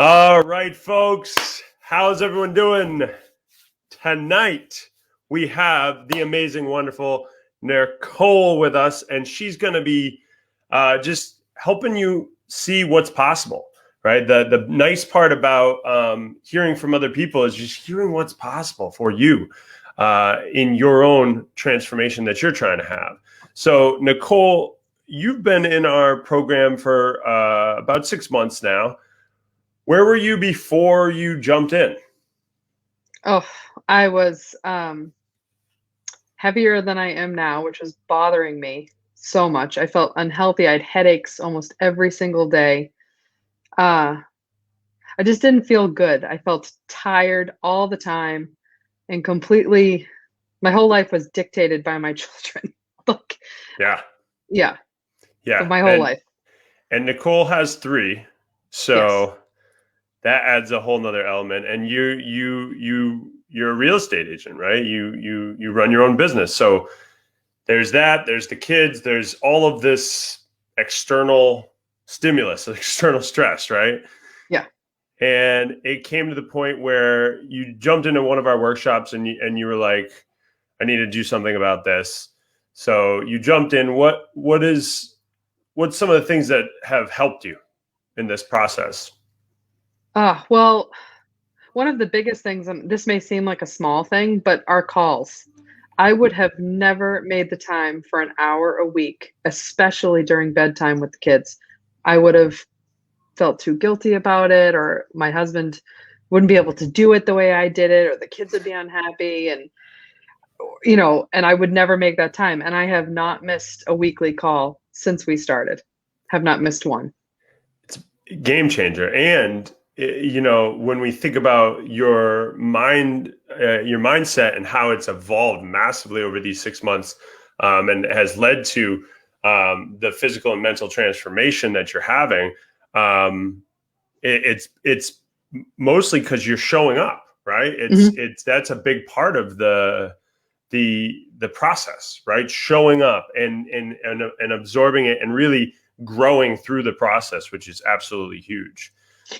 All right, folks. How's everyone doing? Tonight, we have the amazing, wonderful Nicole with us, and she's going to be just helping you see what's possible, right? The nice part about hearing from other people is just hearing what's possible for you in your own transformation that you're trying to have. So, Nicole, you've been in our program for about 6 months now. Where were you before you jumped in? Oh, I was heavier than I am now, which was bothering me so much. I felt unhealthy. I had headaches almost every single day. I just didn't feel good. I felt tired all the time and completely, my whole life was dictated by my children. Like, Yeah. yeah, Yeah. my whole life. And Nicole has 3. So Yes. that adds a whole nother element. And you're a real estate agent, right? You run your own business. So there's that, there's the kids, there's all of this external stimulus, external stress, right? Yeah. And it came to the point where you jumped into one of our workshops and you were like, I need to do something about this. So you jumped in. What's some of the things that have helped you in this process? Well, one of the biggest things, and this may seem like a small thing, but our calls. I would have never made the time for an hour a week, especially during bedtime with the kids. I would have felt too guilty about it, or my husband wouldn't be able to do it the way I did it, or the kids would be unhappy. And I would never make that time. And I have not missed a weekly call since we started, have not missed one. It's a game changer. And when we think about your mindset and how it's evolved massively over these 6 months, and has led to the physical and mental transformation that you're having, it's mostly because you're showing up, right? That's a big part of the process, right? Showing up and absorbing it and really growing through the process, which is absolutely huge.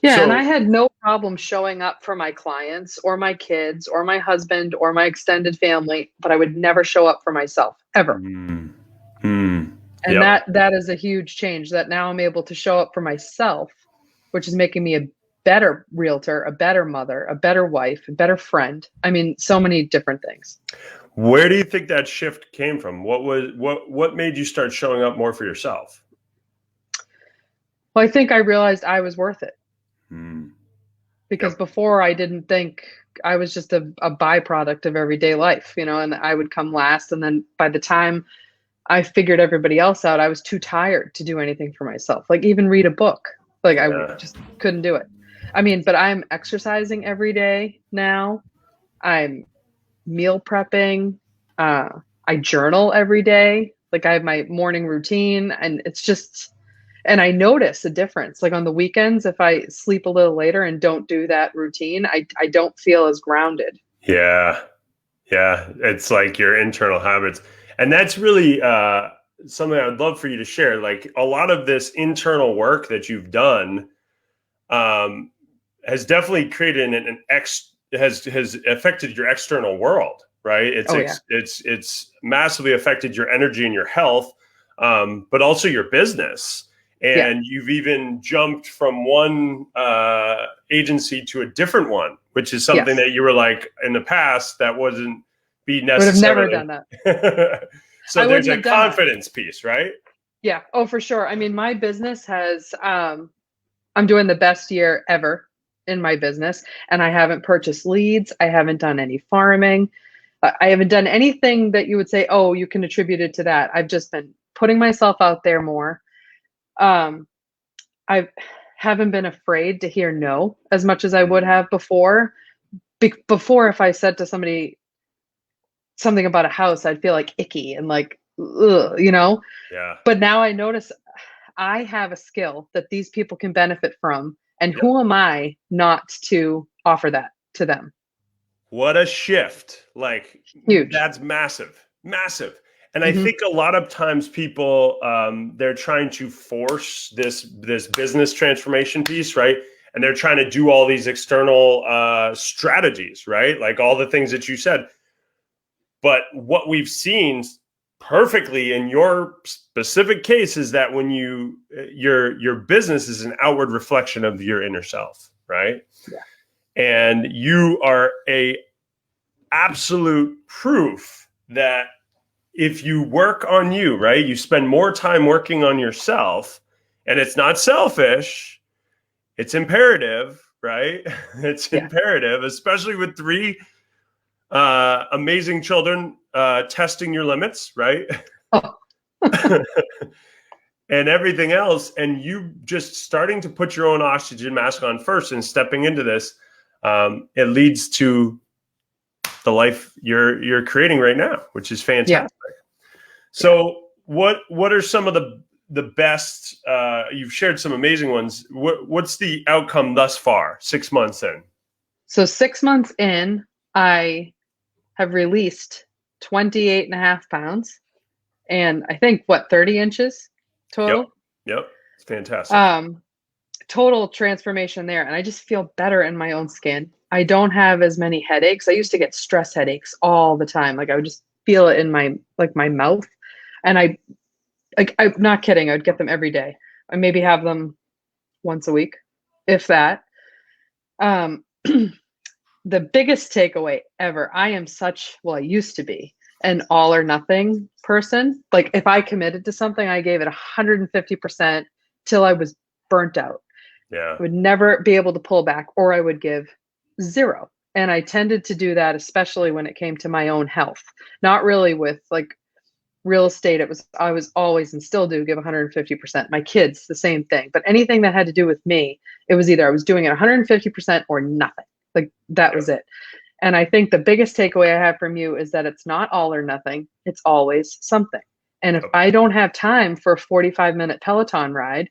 Yeah, and I had no problem showing up for my clients or my kids or my husband or my extended family, but I would never show up for myself ever. And Yep. that is a huge change, that now I'm able to show up for myself, which is making me a better realtor, a better mother, a better wife, a better friend. I mean, so many different things. Where do you think that shift came from? What made you start showing up more for yourself? Well, I think I realized I was worth it. Because Yep. before I didn't think, I was just a byproduct of everyday life, and I would come last. And then by the time I figured everybody else out, I was too tired to do anything for myself. Like even read a book. Like I just couldn't do it. I mean, but I'm exercising every day now. I'm meal prepping. I journal every day. Like I have my morning routine, and and I notice a difference. Like on the weekends, if I sleep a little later and don't do that routine, I don't feel as grounded. Yeah. Yeah. It's like your internal habits. And that's really something I would love for you to share. Like a lot of this internal work that you've done has definitely created has affected your external world, right? It's massively affected your energy and your health, but also your business. And you've even jumped from one agency to a different one, which is something that you were like in the past that wasn't be necessarily. Would have never done that. So there's a confidence piece, right? Yeah. Oh, for sure. I mean, my business has, I'm doing the best year ever in my business, and I haven't purchased leads. I haven't done any farming. I haven't done anything that you would say, oh, you can attribute it to that. I've just been putting myself out there more. I haven't been afraid to hear no as much as I would have before. Before, if I said to somebody something about a house, I'd feel like icky and like, ugh, Yeah. But now I notice I have a skill that these people can benefit from. And who am I not to offer that to them? What a shift. Like, Huge. that's massive, massive. And I think a lot of times people, they're trying to force this business transformation piece, right? and they're trying to do all these external strategies, right? Like all the things that you said. But what we've seen perfectly in your specific case is that when your business is an outward reflection of your inner self, right? Yeah. And you are a absolute proof that if you work on you, right, you spend more time working on yourself, and it's not selfish, it's imperative, right? It's imperative, especially with 3 amazing children testing your limits, right? Oh. And everything else, and you just starting to put your own oxygen mask on first and stepping into this, it leads to the life you're creating right now, which is fantastic. So what are some of the best, you've shared some amazing ones. What's the outcome thus far, 6 months in? So 6 months in, I have released 28.5 pounds, and I think 30 inches total. Yep. It's fantastic. Total transformation there. And I just feel better in my own skin. I don't have as many headaches. I used to get stress headaches all the time. Like I would just feel it in my mouth. And I'm not kidding. I would get them every day. I maybe have them once a week, if that. The biggest takeaway ever, I used to be an all or nothing person. Like if I committed to something, I gave it 150% till I was burnt out. Yeah. I would never be able to pull back, or I would give 0. And I tended to do that, especially when it came to my own health. Not really with like real estate. I was always and still do give 150%. My kids, the same thing. But anything that had to do with me, it was either I was doing it 150% or nothing. Like that was it. And I think the biggest takeaway I have from you is that it's not all or nothing. It's always something. And if I don't have time for a 45-minute Peloton ride,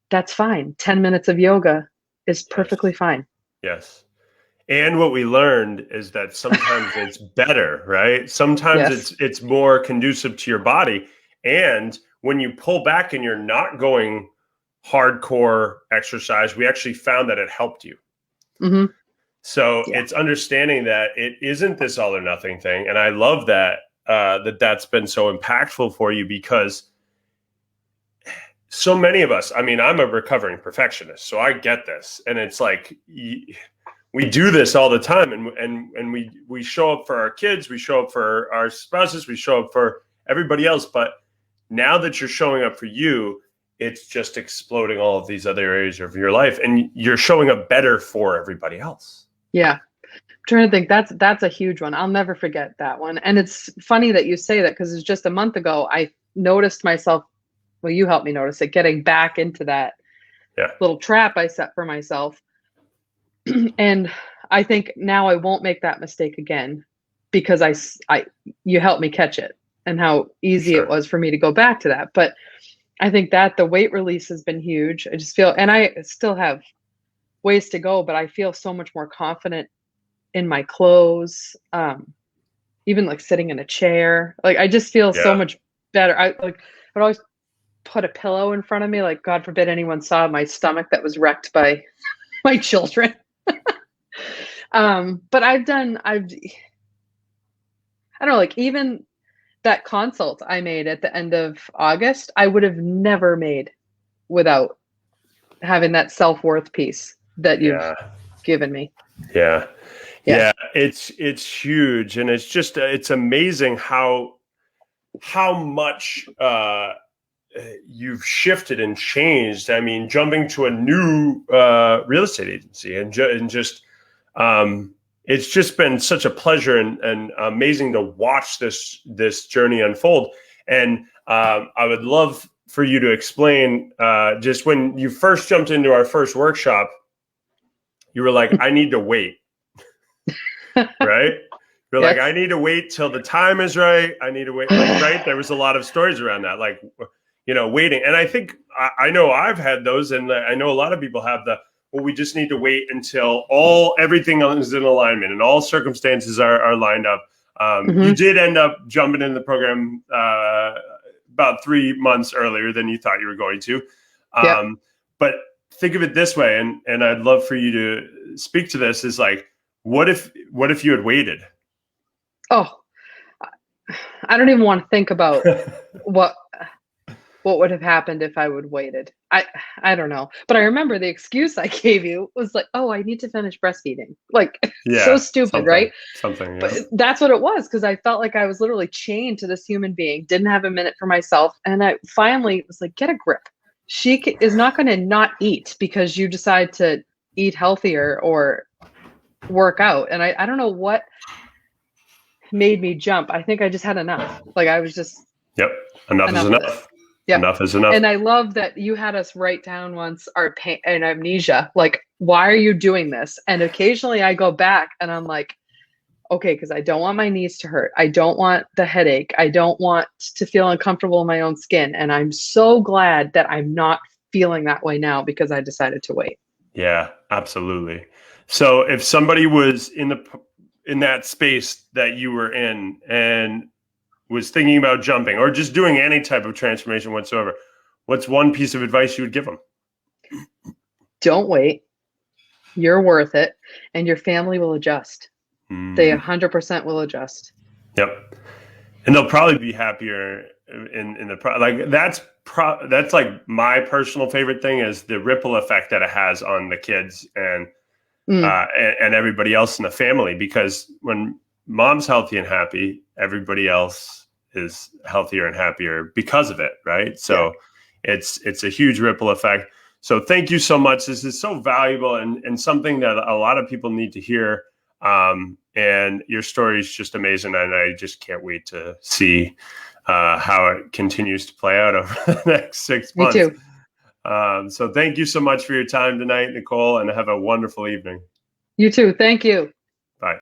that's fine. 10 minutes of yoga is perfectly fine. Yes. And what we learned is that sometimes it's better, right? Sometimes it's more conducive to your body. And when you pull back and you're not going hardcore exercise, we actually found that it helped you. Mm-hmm. So it's understanding that it isn't this all or nothing thing. And I love that, that's been so impactful for you, because so many of us, I mean, I'm a recovering perfectionist, so I get this. And it's like, we do this all the time, and we show up for our kids, we show up for our spouses, we show up for everybody else. But now that you're showing up for you, it's just exploding all of these other areas of your life, and you're showing up better for everybody else. Yeah. I'm trying to think. That's a huge one. I'll never forget that one. And it's funny that you say that, because it's just a month ago, I noticed myself, well, you helped me notice it, getting back into that little trap I set for myself. And I think now I won't make that mistake again, because you helped me catch it and how easy it was for me to go back to that. But I think that the weight release has been huge. I just feel, and I still have ways to go, but I feel so much more confident in my clothes. Even like sitting in a chair, like I just feel so much better. I'd always put a pillow in front of me, like God forbid anyone saw my stomach that was wrecked by my children. But I don't know, like even that consult I made at the end of August, I would have never made without having that self-worth piece that you've given me. Yeah. It's huge. And it's just, it's amazing how much, you've shifted and changed. I mean, jumping to a new real estate agency and just it's just been such a pleasure and amazing to watch this journey unfold. And I would love for you to explain, just when you first jumped into our first workshop, you were like, I need to wait, right? You're like, I need to wait till the time is right. I need to wait, like, right? There was a lot of stories around that, like, waiting. And I think, I know I've had those, and I know a lot of people have well, we just need to wait until everything is in alignment and all circumstances are lined up. You did end up jumping in the program about 3 months earlier than you thought you were going to. But think of it this way, and I'd love for you to speak to this, is like, what if you had waited? Oh, I don't even want to think about what would have happened if I would waited. I don't know. But I remember the excuse I gave you was like, oh, I need to finish breastfeeding. Like, so stupid, right? Something, yeah. But that's what it was, because I felt like I was literally chained to this human being, didn't have a minute for myself. And I finally was like, get a grip. She is not going to not eat because you decide to eat healthier or work out. And I don't know what made me jump. I think I just had enough. Like, I was just. Yep. Enough is enough. Yep. Enough is enough. And I love that you had us write down once our pain and amnesia. Like, why are you doing this? And occasionally I go back and I'm like, okay, because I don't want my knees to hurt. I don't want the headache. I don't want to feel uncomfortable in my own skin. And I'm so glad that I'm not feeling that way now because I decided to wait. Yeah, absolutely. So if somebody was in that space that you were in and was thinking about jumping or just doing any type of transformation whatsoever, what's one piece of advice you would give them? Don't wait. You're worth it. And your family will adjust. They 100% will adjust. Yep. And they'll probably be happier in the like that's like my personal favorite thing is the ripple effect that it has on the kids and everybody else in the family, because when mom's healthy and happy, everybody else is healthier and happier because of it, right? So it's a huge ripple effect. So thank you so much. This is so valuable and something that a lot of people need to hear. And your story is just amazing, and I just can't wait to see how it continues to play out over the next 6 months. Me too. So thank you so much for your time tonight, Nicole, and have a wonderful evening. You too. Thank you.